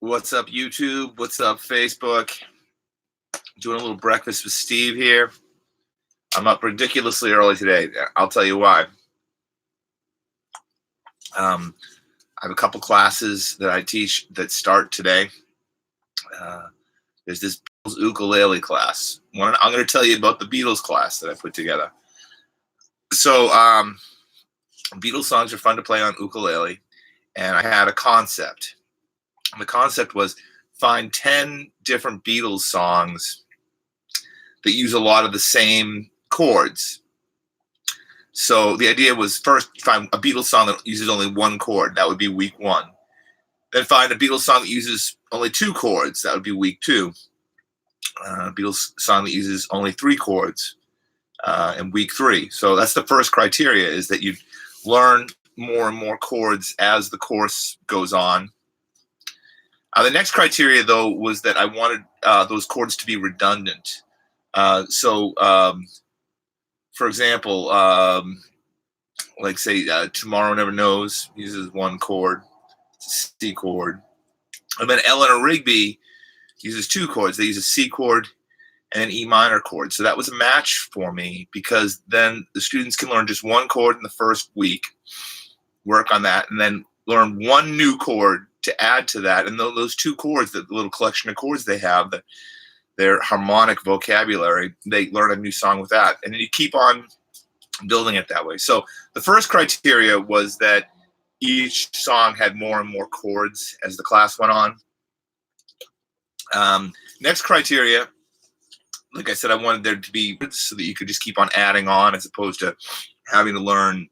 What's up, YouTube? What's up, Facebook? Doing a little breakfast with Steve here. I'm up ridiculously early today. I'll tell you why. I have a couple classes that I teach that start today. There's this Beatles ukulele class. I'm going to tell you about the Beatles class that I put together. So, Beatles songs are fun to play on ukulele, and I had a concept. And the concept was find 10 different Beatles songs that use a lot of the same chords. So the idea was first find a Beatles song that uses only one chord. That would be week one. Then find a Beatles song that uses only two chords. That would be week two. A Beatles song that uses only three chords in week three. So that's the first criteria, is that you learn more and more chords as the course goes on. The next criteria, though, was that I wanted those chords to be redundant. For example, like say Tomorrow Never Knows uses one chord, it's a C chord. And then Eleanor Rigby uses two chords. They use a C chord and an E minor chord. So that was a match for me, because then the students can learn just one chord in the first week, work on that, and then learn one new chord to add to that. And those two chords, the little collection of chords they have, their harmonic vocabulary, they learn a new song with that. And then you keep on building it that way. So the first criteria was that each song had more and more chords as the class went on. Next criteria, like I said, I wanted there to be so that you could just keep on adding on, as opposed to having to learn,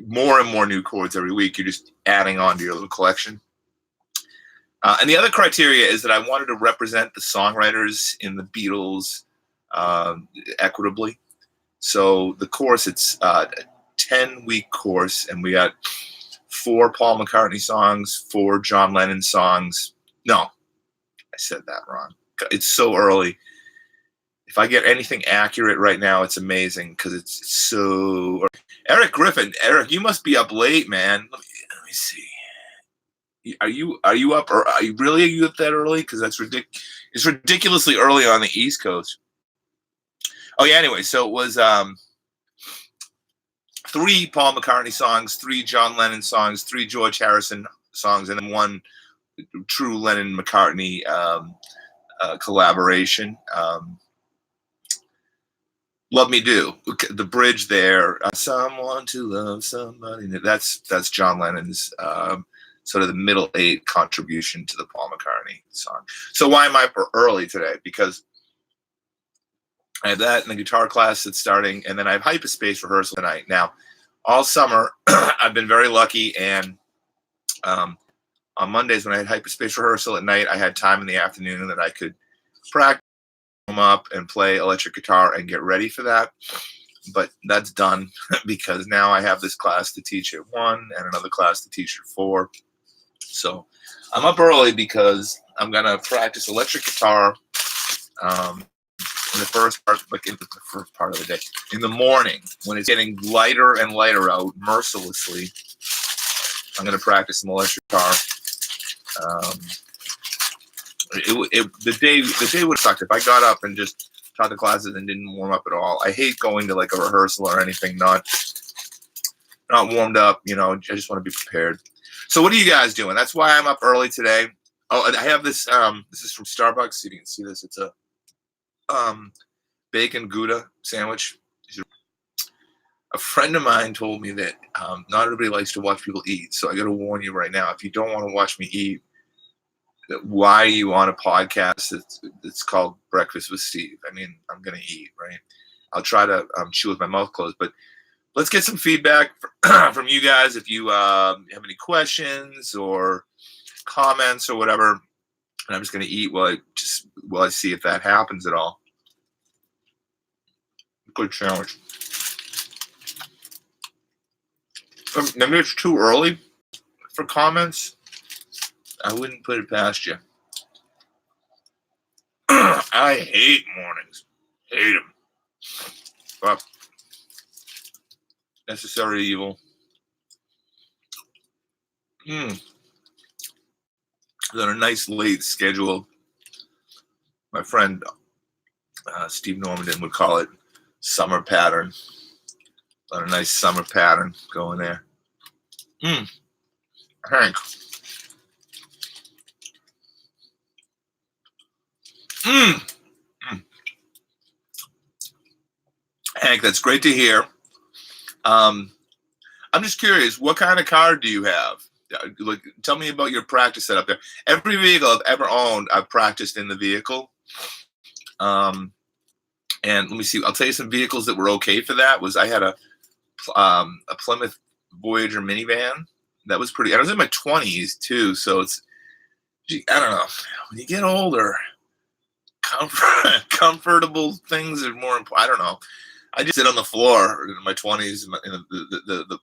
more and more new chords every week. You're just adding on to your little collection. And the other criteria is that I wanted to represent the songwriters in the Beatles equitably. So the course, it's a 10-week course, and we got 4 Paul McCartney songs, 4 John Lennon songs. No, I said that wrong. It's so early. If I get anything accurate right now, it's amazing, because it's so. Eric Griffin, Eric, you must be up late, man. Let me see. Are you up, or are you up that early? Because it's ridiculously early on the East Coast. Oh yeah. Anyway, so it was 3 Paul McCartney songs, 3 John Lennon songs, 3 George Harrison songs, and then 1 true Lennon McCartney collaboration. Love Me Do, the bridge there. Someone to love somebody. That's John Lennon's sort of the middle 8 contribution to the Paul McCartney song. So why am I early today? Because I have that in the guitar class that's starting, and then I have Hypaspace rehearsal tonight. Now, all summer, I've been very lucky, and on Mondays when I had Hypaspace rehearsal at night, I had time in the afternoon that I could practice, warm up, and play electric guitar and get ready for that. But that's done because now I have this class to teach at 1 and another class to teach at 4. So I'm up early because I'm going to practice electric guitar in the first part, like in the first part of the day. In the morning, when it's getting lighter and lighter out, mercilessly, I'm going to practice some electric guitar. The day would suck if I got up and just taught the classes and didn't warm up at all. I hate going to like a rehearsal or anything not warmed up. I just want to be prepared. So what are you guys doing? That's why I'm up early today. Oh, I have this. This is from Starbucks. See if you can see this. It's a bacon Gouda sandwich. A friend of mine told me that not everybody likes to watch people eat. So I got to warn you right now. If you don't want to watch me eat, why are you on a podcast it's called Breakfast with Steve? I mean, I'm going to eat, right? I'll try to chew with my mouth closed, but let's get some feedback from you guys. If you have any questions or comments or whatever, and I'm just going to eat while I see if that happens at all. Good sandwich. Maybe it's too early for comments. I wouldn't put it past you. I hate mornings. Hate them. But necessary evil. on a nice late schedule. My friend Steve Normandin would call it summer pattern. On a nice summer pattern going there. Hank. Hank, that's great to hear. I'm just curious, what kind of car do you have? Like, tell me about your practice setup there. Every vehicle I've ever owned, I've practiced in the vehicle. And let me see. I'll tell you some vehicles that were okay for that. I had a Plymouth Voyager minivan that was pretty. I was in my 20s too, so I don't know. When you get older, comfortable things are more important. I don't know. I just sit on the floor in my 20s in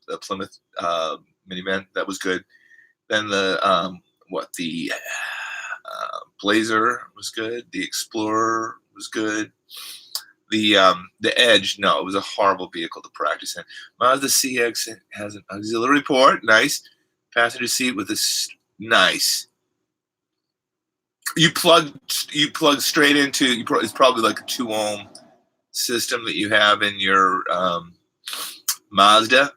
the Plymouth minivan. That was good. Then the Blazer was good. The Explorer was good. The Edge, no, it was a horrible vehicle to practice in. Mazda CX has an auxiliary port, nice. Passenger seat with this nice. You plug straight into. It's probably like a 2-ohm system that you have in your Mazda.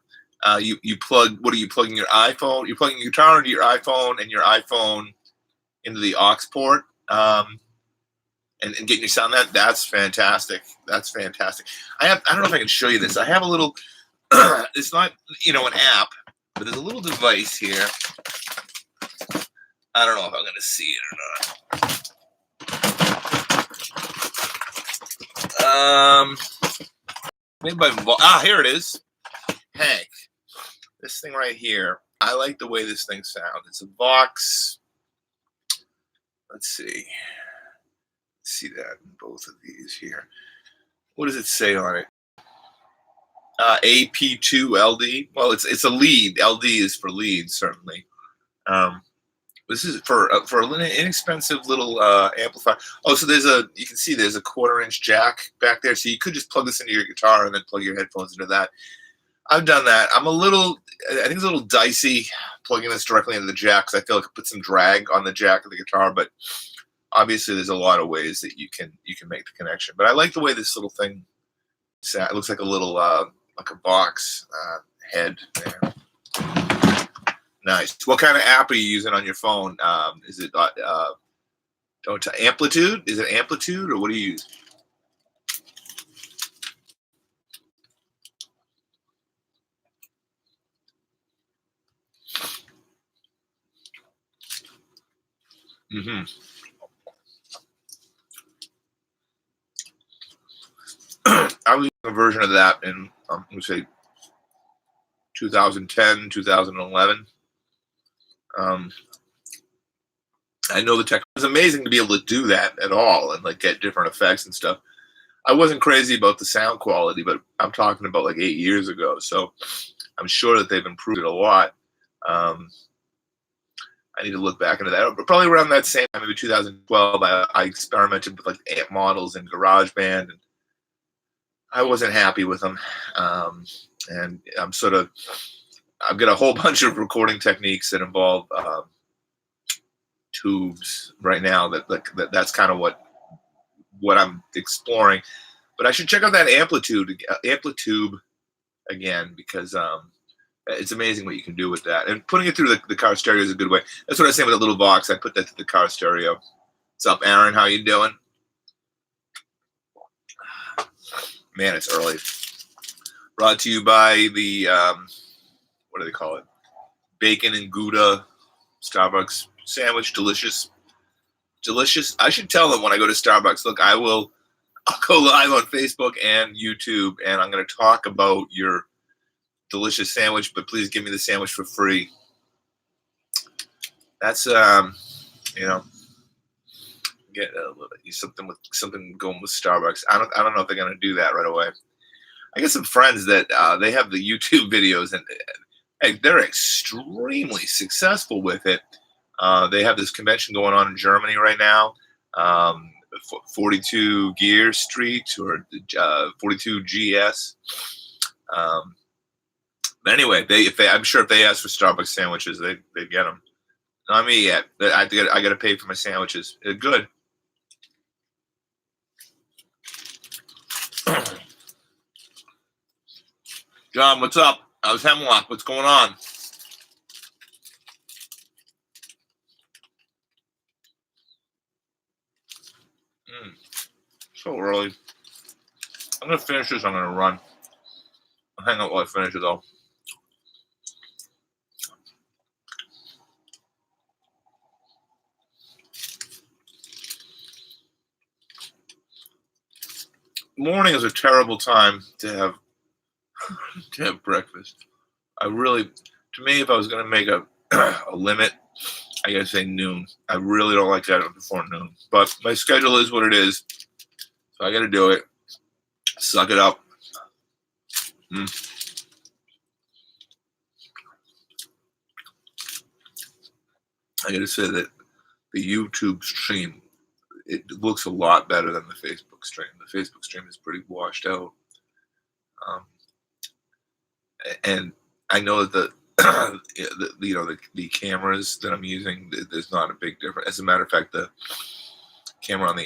You plug. What are you plugging your iPhone? You're plugging your guitar into your iPhone and your iPhone into the aux port. And getting your sound. That's fantastic. That's fantastic. I don't know if I can show you this. I have a little. It's not an app, but there's a little device here. I don't know if I'm going to see it or not. Maybe here it is. Hank, this thing right here. I like the way this thing sounds. It's a Vox. Let's see. See that in both of these here. What does it say on it? AP2LD. Well, it's a lead. LD is for lead, certainly. This is for an inexpensive little amplifier. Oh, so you can see there's a 1/4-inch jack back there. So you could just plug this into your guitar and then plug your headphones into that. I've done that. I think it's a little dicey plugging this directly into the jack because I feel like it puts some drag on the jack of the guitar, but obviously there's a lot of ways that you can make the connection. But I like the way this little thing sounds. It looks like a little like a box head there. Nice. What kind of app are you using on your phone? Is it Amplitude? Is it Amplitude or what do you use? I was using a version of that in, I'm going to say, 2010, 2011. I know the tech. It was amazing to be able to do that at all and like get different effects and stuff. I wasn't crazy about the sound quality, but I'm talking about like 8 years ago. So I'm sure that they've improved it a lot. I need to look back into that. But probably around that same time, maybe 2012, I experimented with like amp models in GarageBand, and I wasn't happy with them. And I've got a whole bunch of recording techniques that involve tubes right now. That's kind of what I'm exploring. But I should check out that Amplitude again because it's amazing what you can do with that. And putting it through the car stereo is a good way. That's what I was saying with that little box. I put that through the car stereo. What's up, Aaron? How you doing? Man, it's early. Brought to you by the, what do they call it? Bacon and Gouda Starbucks sandwich. Delicious. Delicious. I should tell them when I go to Starbucks, look, I'll go live on Facebook and YouTube, and I'm going to talk about your delicious sandwich, but please give me the sandwich for free. That's, get something going with Starbucks. I don't know if they're going to do that right away. I got some friends that they have the YouTube videos, and hey, they're extremely successful with it. They have this convention going on in Germany right now, 42 Gear Street or 42 GS. But anyway, I'm sure if they ask for Starbucks sandwiches, they get them. Not me yet. I got to pay for my sandwiches. They're good. John, what's up? How's Hemlock? What's going on? So early. I'm gonna finish this. I'm gonna run. I'll hang out while I finish it though. Morning is a terrible time to have breakfast. I really, to me, if I was gonna make a a limit, I gotta say noon. I really don't like that before noon. But my schedule is what it is, so I gotta do it. Suck it up. I gotta say that the YouTube stream, it looks a lot better than the Facebook stream. The Facebook stream is pretty washed out, and I know that the cameras that I'm using, there's not a big difference. As a matter of fact, the camera on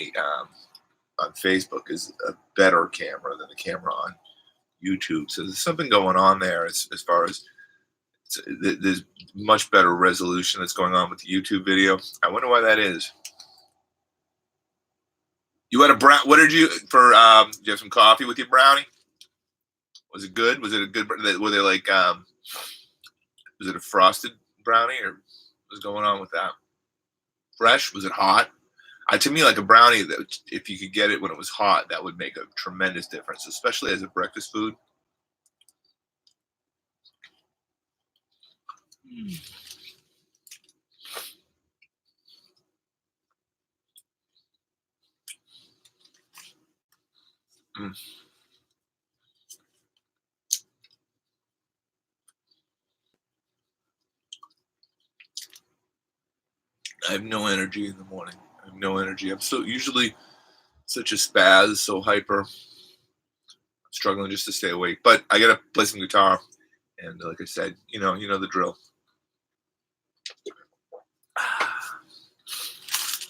Facebook is a better camera than the camera on YouTube. So there's something going on there as far as there's much better resolution that's going on with the YouTube video. I wonder why that is. You had a brown. What did you for? Did you have some coffee with your brownie? Was it good? Was it a good? Were they like? Was it a frosted brownie, or what's going on with that? Fresh? Was it hot? To me, like a brownie, that if you could get it when it was hot, that would make a tremendous difference, especially as a breakfast food. Mm. I have no energy in the morning. I have no energy. I'm so usually such a spaz, so hyper. I'm struggling just to stay awake. But I gotta play some guitar, and like I said, you know the drill.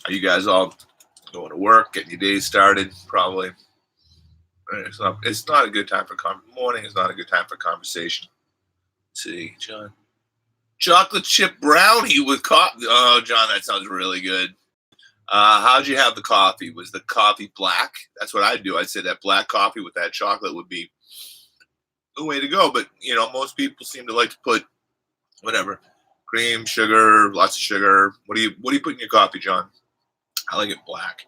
Are you guys all going to work, getting your day started? Probably. It's not a good time for morning. Is not a good time for conversation. Let's see, John. Chocolate chip brownie with coffee. Oh, John, that sounds really good. How'd you have the coffee? Was the coffee black? That's what I'd do. I'd say that black coffee with that chocolate would be the way to go. But most people seem to like to put whatever cream, sugar, lots of sugar. What do you put in your coffee, John? I like it black.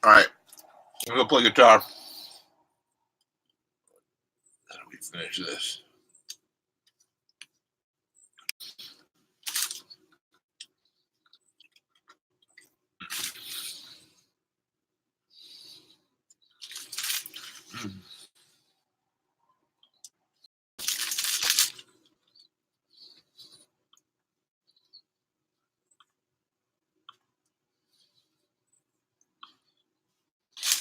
All right, I'm gonna play guitar. How do we finish this?